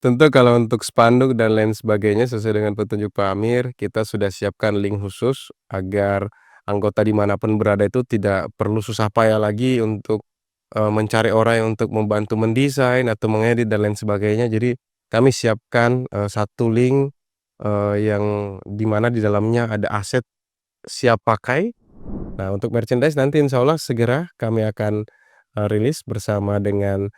Tentu kalau untuk spanduk dan lain sebagainya sesuai dengan petunjuk Pak Amir, kita sudah siapkan link khusus agar anggota dimanapun berada itu tidak perlu susah payah lagi untuk, mencari orang yang untuk membantu mendesain atau mengedit dan lain sebagainya. Jadi kami siapkan, satu link, yang di mana di dalamnya ada aset siap pakai. Nah, untuk merchandise nanti insya Allah segera kami akan, rilis bersama dengan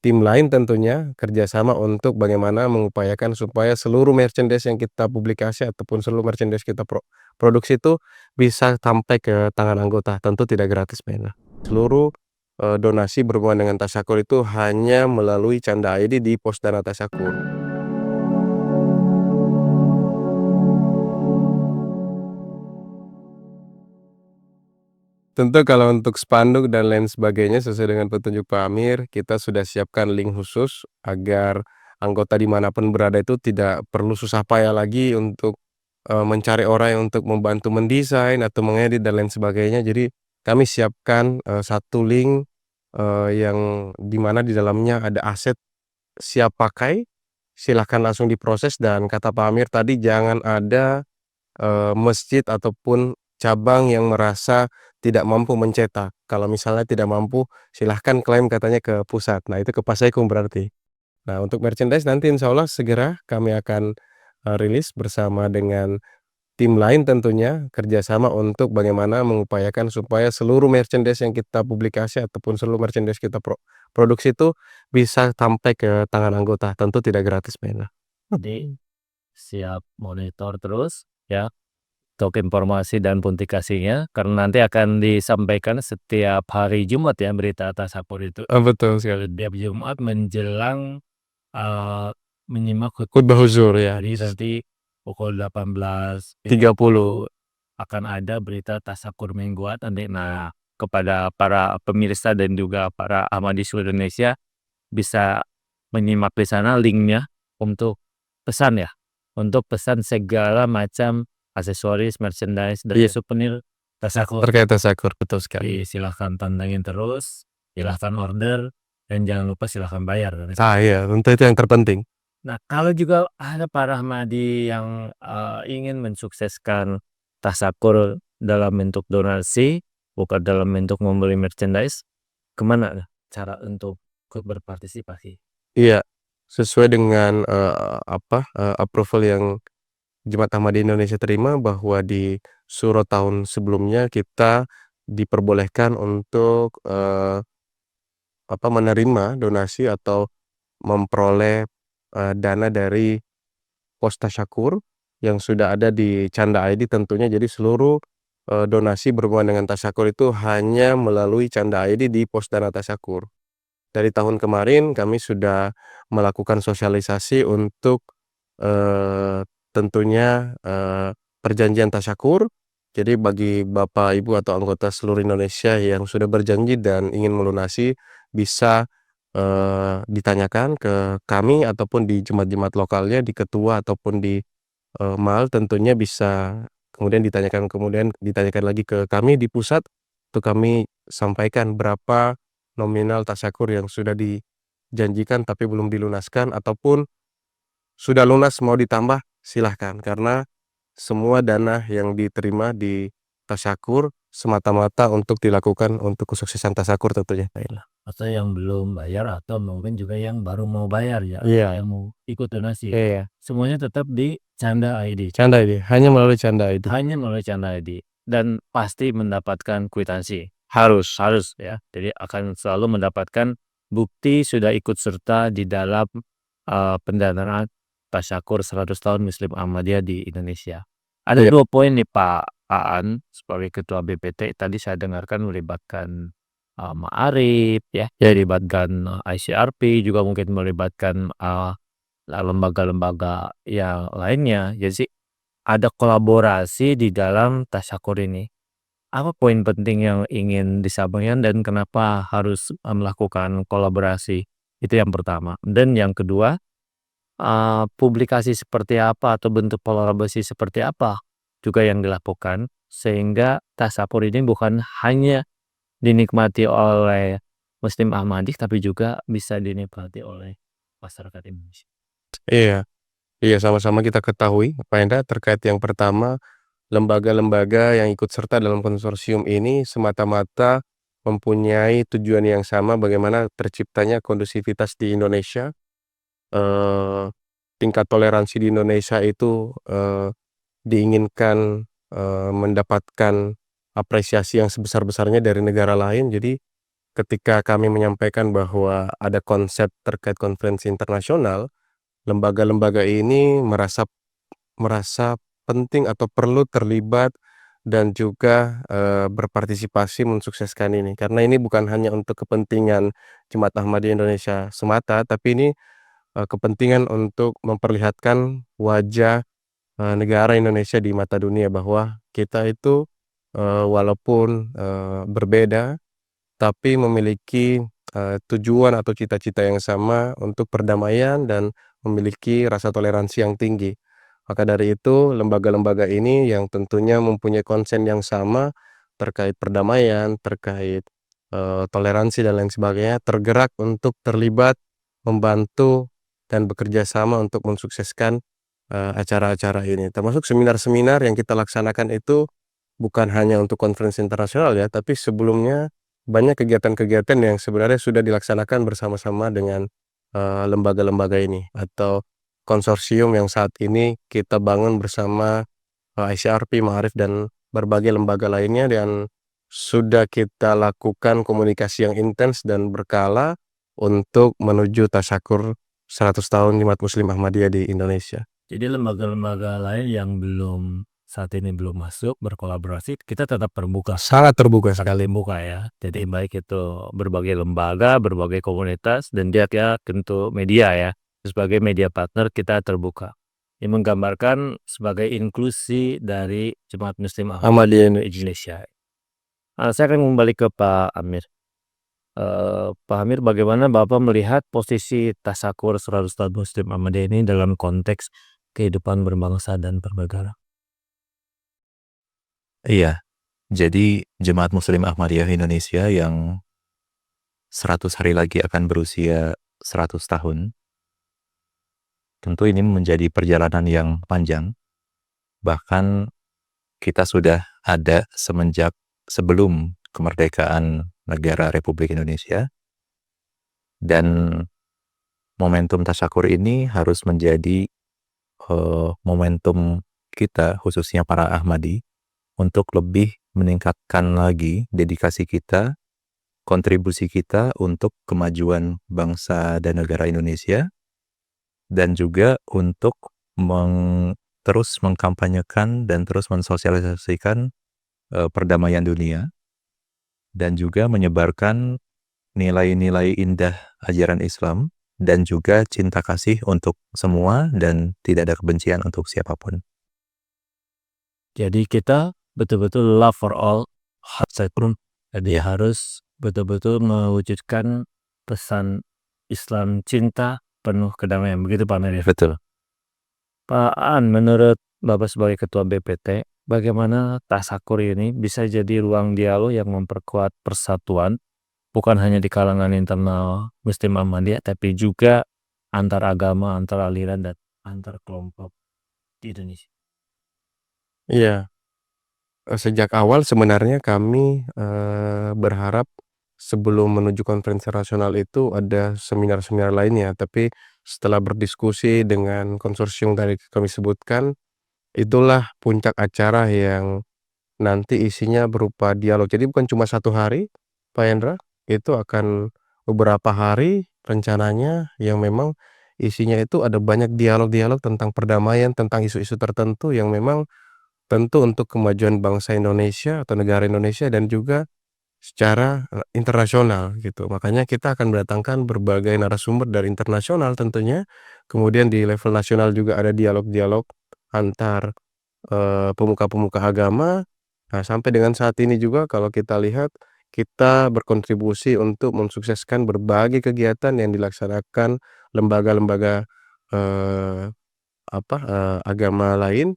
tim lain tentunya, kerjasama untuk bagaimana mengupayakan supaya seluruh merchandise yang kita publikasi ataupun seluruh merchandise kita produksi itu bisa sampai ke tangan anggota, tentu tidak gratis mainnya. Seluruh, donasi berhubungan dengan Tasyakur itu hanya melalui Canda ID di pos dana Tasyakur. Tentu kalau untuk spanduk dan lain sebagainya sesuai dengan petunjuk Pak Amir, kita sudah siapkan link khusus agar anggota dimanapun berada itu tidak perlu susah payah lagi untuk, mencari orang yang untuk membantu mendesain atau mengedit dan lain sebagainya. Jadi kami siapkan, satu link, yang di mana di dalamnya ada aset siap pakai, silahkan langsung diproses dan kata Pak Amir tadi jangan ada masjid ataupun cabang yang merasa tidak mampu mencetak. Kalau misalnya tidak mampu, silahkan klaim katanya ke pusat. Nah, itu ke Pasaikum berarti. Nah, untuk merchandise nanti insya Allah segera kami akan, rilis bersama dengan tim lain tentunya, kerjasama untuk bagaimana mengupayakan supaya seluruh merchandise yang kita publikasi ataupun seluruh merchandise kita produksi itu bisa sampai ke tangan anggota, tentu tidak gratis mainnya. Jadi siap monitor terus ya untuk informasi dan publikasinya karena nanti akan disampaikan setiap hari Jumat ya berita Tasyakur itu. Betul sekali. Setiap Jumat menjelang eee, menyimak Khutbah huzur ya. jadi nanti pukul 30. 18.30 akan ada berita Tasyakur mingguan nanti. Nah, kepada para pemirsa dan juga para Ahmadi seluruh Indonesia bisa menyimak di sana linknya untuk pesan ya, untuk pesan segala macam aksesoris, merchandise, dan Iya. souvenir Tasyakur. Terkait Tasyakur, betul sekali. Jadi silahkan pantengin terus, silahkan order, dan jangan lupa silahkan bayar. Iya, tentu itu yang terpenting. Nah, kalau juga ada para Ahmadi yang ingin mensukseskan Tasyakur dalam bentuk donasi, bukan dalam bentuk membeli merchandise, kemana cara untuk ikut berpartisipasi? Iya, sesuai dengan, approval yang Jemaat Ahmadiyah Indonesia terima bahwa di Syuro tahun sebelumnya kita diperbolehkan untuk, menerima donasi atau memperoleh, dana dari pos Tasyakur yang sudah ada di Canda ID tentunya. Jadi seluruh, donasi berhubungan dengan Tasyakur itu hanya melalui Canda ID di pos dana Tasyakur. Dari tahun kemarin kami sudah melakukan sosialisasi untuk, tentunya, perjanjian tasyakur. Jadi bagi Bapak, Ibu, atau anggota seluruh Indonesia yang sudah berjanji dan ingin melunasi bisa, ditanyakan ke kami ataupun di jemaat-jemaat lokalnya, di ketua ataupun di, MAL tentunya bisa kemudian ditanyakan lagi ke kami di pusat untuk kami sampaikan berapa nominal tasyakur yang sudah dijanjikan tapi belum dilunaskan ataupun sudah lunas mau ditambah silahkan, karena semua dana yang diterima di tasyakur semata-mata untuk dilakukan untuk kesuksesan tasyakur tentunya. Atau yang belum bayar atau mungkin juga yang baru mau bayar ya, Iya. yang mau ikut donasi. Iya, Semuanya tetap di Canda ID. Canda ID, hanya melalui Canda ID. Hanya melalui Canda ID dan pasti mendapatkan kwitansi. Harus. Harus ya. Jadi akan selalu mendapatkan bukti sudah ikut serta di dalam pendanaan Tasyakur 100 tahun Muslim Ahmadiyah di Indonesia. Ada Iya. 2 poin nih Pak Aan sebagai Ketua BPT tadi saya dengarkan melibatkan Ma'arif ya, melibatkan ICRP, juga mungkin melibatkan lembaga-lembaga yang lainnya. Jadi ada kolaborasi di dalam Tasyakur ini. Apa poin penting yang ingin disampaikan dan kenapa harus melakukan kolaborasi? Itu yang pertama. Dan yang kedua, publikasi seperti apa atau bentuk kolaborasi seperti apa juga yang dilakukan sehingga Tasyakur ini bukan hanya dinikmati oleh Muslim Ahmadi tapi juga bisa dinikmati oleh masyarakat Indonesia. Iya iya, sama-sama kita ketahui, Pak Enda, terkait yang pertama, lembaga-lembaga yang ikut serta dalam konsorsium ini semata-mata mempunyai tujuan yang sama bagaimana terciptanya kondusivitas di Indonesia, eee, tingkat toleransi di Indonesia itu, diinginkan, mendapatkan apresiasi yang sebesar-besarnya dari negara lain. Jadi ketika kami menyampaikan bahwa ada konsep terkait konferensi internasional, lembaga-lembaga ini merasa merasa penting atau perlu terlibat dan juga, berpartisipasi mensukseskan ini. Karena ini bukan hanya untuk kepentingan Jemaat Ahmadiyah Indonesia semata, tapi ini, kepentingan untuk memperlihatkan wajah, negara Indonesia di mata dunia bahwa kita itu, walaupun, berbeda, tapi memiliki, tujuan atau cita-cita yang sama untuk perdamaian dan memiliki rasa toleransi yang tinggi. Maka dari itu, lembaga-lembaga ini yang tentunya mempunyai konsen yang sama terkait perdamaian, terkait, toleransi dan lain sebagainya, tergerak untuk terlibat, membantu, dan bekerja sama untuk mensukseskan, acara-acara ini. Termasuk seminar-seminar yang kita laksanakan itu bukan hanya untuk konferensi internasional ya, tapi sebelumnya banyak kegiatan-kegiatan yang sebenarnya sudah dilaksanakan bersama-sama dengan, lembaga-lembaga ini atau konsorsium yang saat ini kita bangun bersama, ICRP, Ma'arif, dan berbagai lembaga lainnya dan sudah kita lakukan komunikasi yang intens dan berkala untuk menuju tasyakur 100 tahun Jemaat Muslim Ahmadiyah di Indonesia. Jadi lembaga-lembaga lain yang saat ini belum masuk berkolaborasi, kita tetap terbuka. Sangat terbuka sekali. Saling buka ya. Jadi baik itu berbagai lembaga, berbagai komunitas, dan dia tentu media ya. Sebagai media partner kita terbuka. Ini menggambarkan sebagai inklusi dari Jemaat Muslim Ahmadiyah Ahmadiyah Indonesia. Saya akan kembali ke Pak Amir. Pak Amir, bagaimana Bapak melihat posisi Tasyakur 100 Tahun Muslim Ahmadiyah ini dalam konteks kehidupan berbangsa dan bernegara? Iya, jadi Jemaat Muslim Ahmadiyah Indonesia yang 100 hari lagi akan berusia 100 tahun, tentu ini menjadi perjalanan yang panjang. Bahkan kita sudah ada semenjak sebelum kemerdekaan negara Republik Indonesia. Dan momentum tasyakur ini harus menjadi momentum kita, khususnya para Ahmadi, untuk lebih meningkatkan lagi dedikasi kita, kontribusi kita untuk kemajuan bangsa dan negara Indonesia, dan juga untuk terus mengkampanyekan dan terus mensosialisasikan perdamaian dunia, dan juga menyebarkan nilai-nilai indah ajaran Islam, dan juga cinta kasih untuk semua dan tidak ada kebencian untuk siapapun. Jadi kita betul-betul love for all, heart sacrum. Jadi harus betul-betul mewujudkan pesan Islam cinta penuh kedamaian. Begitu Pak Amir ya? Betul. Pak An, menurut Bapak sebagai Ketua BPT, bagaimana Tasyakur ini bisa jadi ruang dialog yang memperkuat persatuan, bukan hanya di kalangan internal Muslim Ahmadiyah, tapi juga antar agama, antar aliran, dan antar kelompok di Indonesia? Iya. Sejak awal sebenarnya kami, berharap sebelum menuju konferensi nasional itu ada seminar-seminar lainnya, tapi setelah berdiskusi dengan konsorsium tadi kami sebutkan, itulah puncak acara yang nanti isinya berupa dialog. Jadi bukan cuma 1 hari, Pak Hendra, itu akan beberapa hari rencananya yang memang isinya itu ada banyak dialog-dialog tentang perdamaian, tentang isu-isu tertentu yang memang tentu untuk kemajuan bangsa Indonesia atau negara Indonesia dan juga secara, internasional gitu. Makanya kita akan mendatangkan berbagai narasumber dari internasional tentunya, kemudian di level nasional juga ada dialog-dialog antar, pemuka-pemuka agama. Nah, sampai dengan saat ini juga kalau kita lihat, kita berkontribusi untuk mensukseskan berbagai kegiatan yang dilaksanakan lembaga-lembaga, agama lain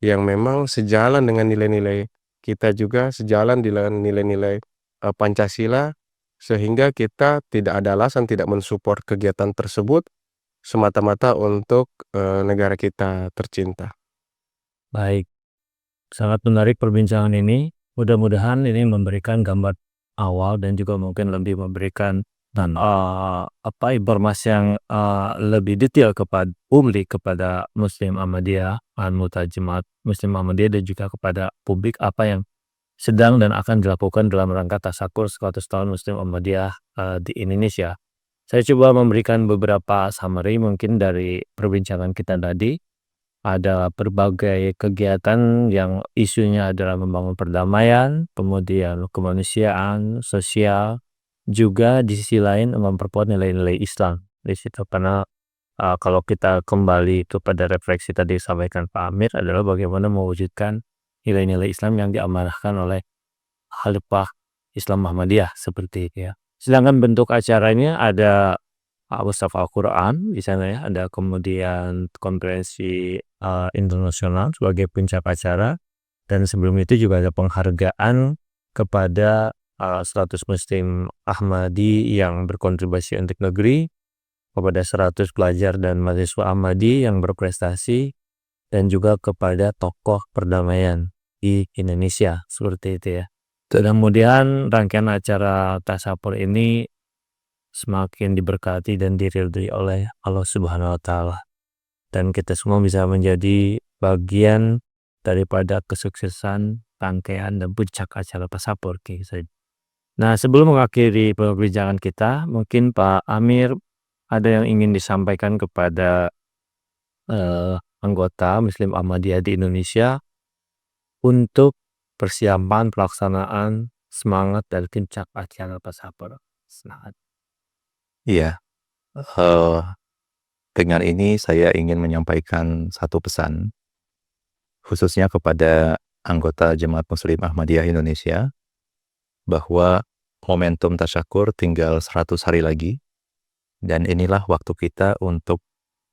yang memang sejalan dengan nilai-nilai kita juga, sejalan dengan nilai-nilai, Pancasila, sehingga kita tidak ada alasan tidak mensupport kegiatan tersebut, semata-mata untuk, negara kita tercinta. Baik, sangat menarik perbincangan ini. Mudah-mudahan ini memberikan gambar awal dan juga mungkin lebih memberikan informasi yang lebih detail kepada publik, kepada Muslim Ahmadiyah, anggota Jemaat Muslim Ahmadiyah, dan juga kepada publik apa yang sedang dan akan dilakukan dalam rangka Tasyakur 100 tahun Muslim Ahmadiyah di Indonesia. Saya coba memberikan beberapa summary mungkin dari perbincangan kita tadi. Ada berbagai kegiatan yang isunya adalah membangun perdamaian, kemudian kemanusiaan, sosial, juga di sisi lain memperkuat nilai-nilai Islam di situ. Karena kalau kita kembali kepada refleksi tadi disampaikan Pak Amir adalah bagaimana mewujudkan nilai-nilai Islam yang diamanahkan oleh Khalifah Islam Muhammadiyah seperti itu ya. Sedangkan bentuk acaranya ada Mushaf Al-Quran di sana ya, ada kemudian konferensi internasional sebagai puncak acara, dan sebelum itu juga ada penghargaan kepada 100 Muslim Ahmadi yang berkontribusi untuk negeri, kepada 100 pelajar dan mahasiswa Ahmadi yang berprestasi, dan juga kepada tokoh perdamaian di Indonesia seperti itu ya. Kemudian rangkaian acara Tasyakur ini semakin diberkati dan diridhoi oleh Allah Subhanahu wa Ta'ala, dan kita semua bisa menjadi bagian daripada kesuksesan rangkaian dan puncak acara Tasyakur. Nah, sebelum mengakhiri perbincangan kita, mungkin Pak Amir ada yang ingin disampaikan kepada anggota Muslim Ahmadiyah di Indonesia untuk persiapan pelaksanaan semangat dari puncak acara Tasyakur. Semangat. Iya, dengan ini saya ingin menyampaikan satu pesan, khususnya kepada anggota Jemaat Muslim Ahmadiyah Indonesia, bahwa momentum Tasyakur tinggal 100 hari lagi, dan inilah waktu kita untuk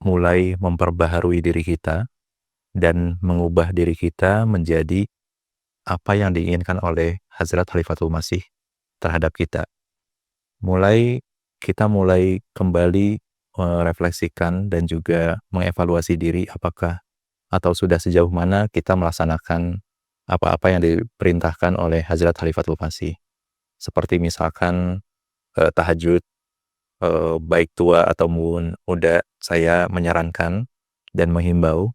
mulai memperbaharui diri kita dan mengubah diri kita menjadi apa yang diinginkan oleh Hazrat Khalifatul Masih terhadap kita. Kita mulai kembali merefleksikan dan juga mengevaluasi diri apakah atau sudah sejauh mana kita melaksanakan apa-apa yang diperintahkan oleh Hazrat Khalifatul Masih. Seperti misalkan tahajud, baik tua atau muda, saya menyarankan dan menghimbau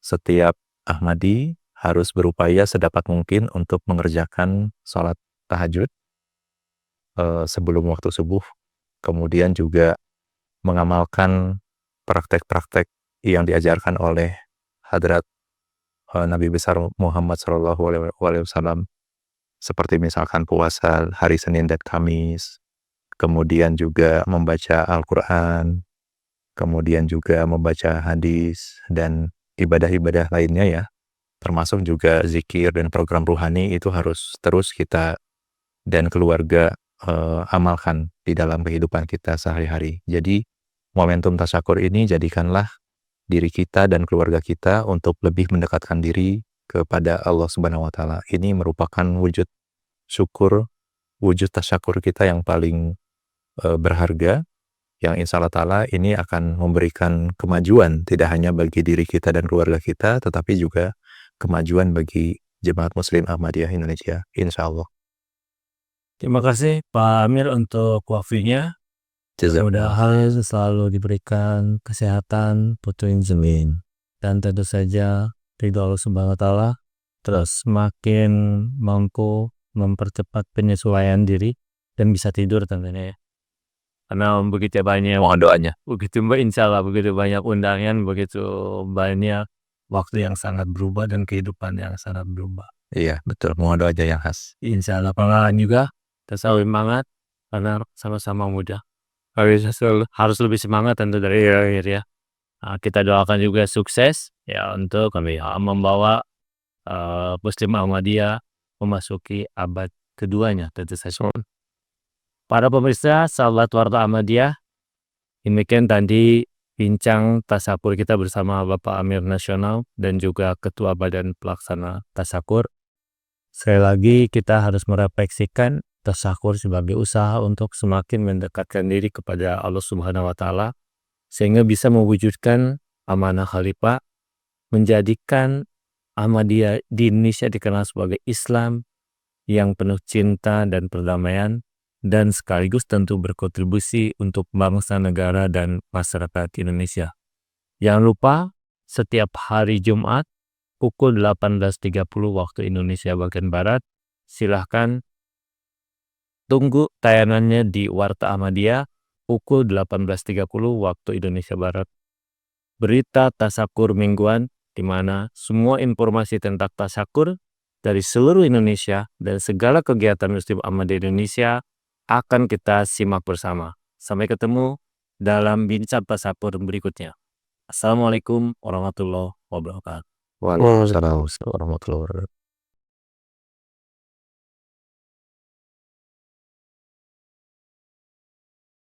setiap Ahmadi harus berupaya sedapat mungkin untuk mengerjakan sholat tahajud sebelum waktu subuh, kemudian juga mengamalkan praktek-praktek yang diajarkan oleh Hadrat Nabi besar Muhammad SAW, seperti misalkan puasa hari Senin dan Kamis, kemudian juga membaca Al-Quran, kemudian juga membaca hadis, dan ibadah-ibadah lainnya ya, termasuk juga zikir dan program ruhani itu harus terus kita dan keluarga amalkan di dalam kehidupan kita sehari-hari. Jadi momentum Tasyakur ini jadikanlah diri kita dan keluarga kita untuk lebih mendekatkan diri kepada Allah Subhanahu wa Ta'ala. Ini merupakan wujud syukur, wujud tasyakur kita yang paling berharga, yang insya Allah Ta'ala ini akan memberikan kemajuan tidak hanya bagi diri kita dan keluarga kita, tetapi juga kemajuan bagi Jemaat Muslim Ahmadiyah Indonesia, insya Allah. Terima kasih Pak Amir untuk waktunya. Mudah-mudahan selalu diberikan kesehatan, putuin zemin, dan tentu saja ridho Allah Subhanahu wa Ta'ala, terus semakin mampu mempercepat penyesuaian diri dan bisa tidur tentunya ya. Karena begitu banyak, mohon doanya, insya Allah begitu banyak undangan, begitu banyak waktu yang sangat berubah dan kehidupan yang sangat berubah. Iya, betul, mohon doa aja yang khas. Insya Allah pengalaman juga, terus semangat karena sama-sama muda. Harus lebih semangat tentu dari akhir ya. Kita doakan juga sukses ya untuk kami membawa Muslim Ahmadiyah memasuki abad keduanya tentu saja. Para pemirsa sahabat Warta Ahmadiyah, demikian tadi bincang Tasyakur kita bersama Bapak Amir Nasional dan juga Ketua Badan Pelaksana Tasyakur. Sekali lagi kita harus merefleksikan Tasyakur sebagai usaha untuk semakin mendekatkan diri kepada Allah Subhanahu wa Ta'ala sehingga bisa mewujudkan amanah khalifah, menjadikan Ahmadiyah di Indonesia dikenal sebagai Islam yang penuh cinta dan perdamaian, dan sekaligus tentu berkontribusi untuk bangsa, negara, dan masyarakat Indonesia. Jangan lupa setiap hari Jumat pukul 18.30 waktu Indonesia bagian Barat, silahkan tunggu tayangannya di Warta Ahmadiyah pukul 18.30 waktu Indonesia Barat. Berita Tasyakur mingguan di mana semua informasi tentang tasyakur dari seluruh Indonesia dan segala kegiatan Muslim Ahmadiyah Indonesia akan kita simak bersama. Sampai ketemu dalam bincang tasyakur berikutnya. Assalamualaikum warahmatullahi wabarakatuh. Waalaikumsalam warahmatullahi wabarakatuh.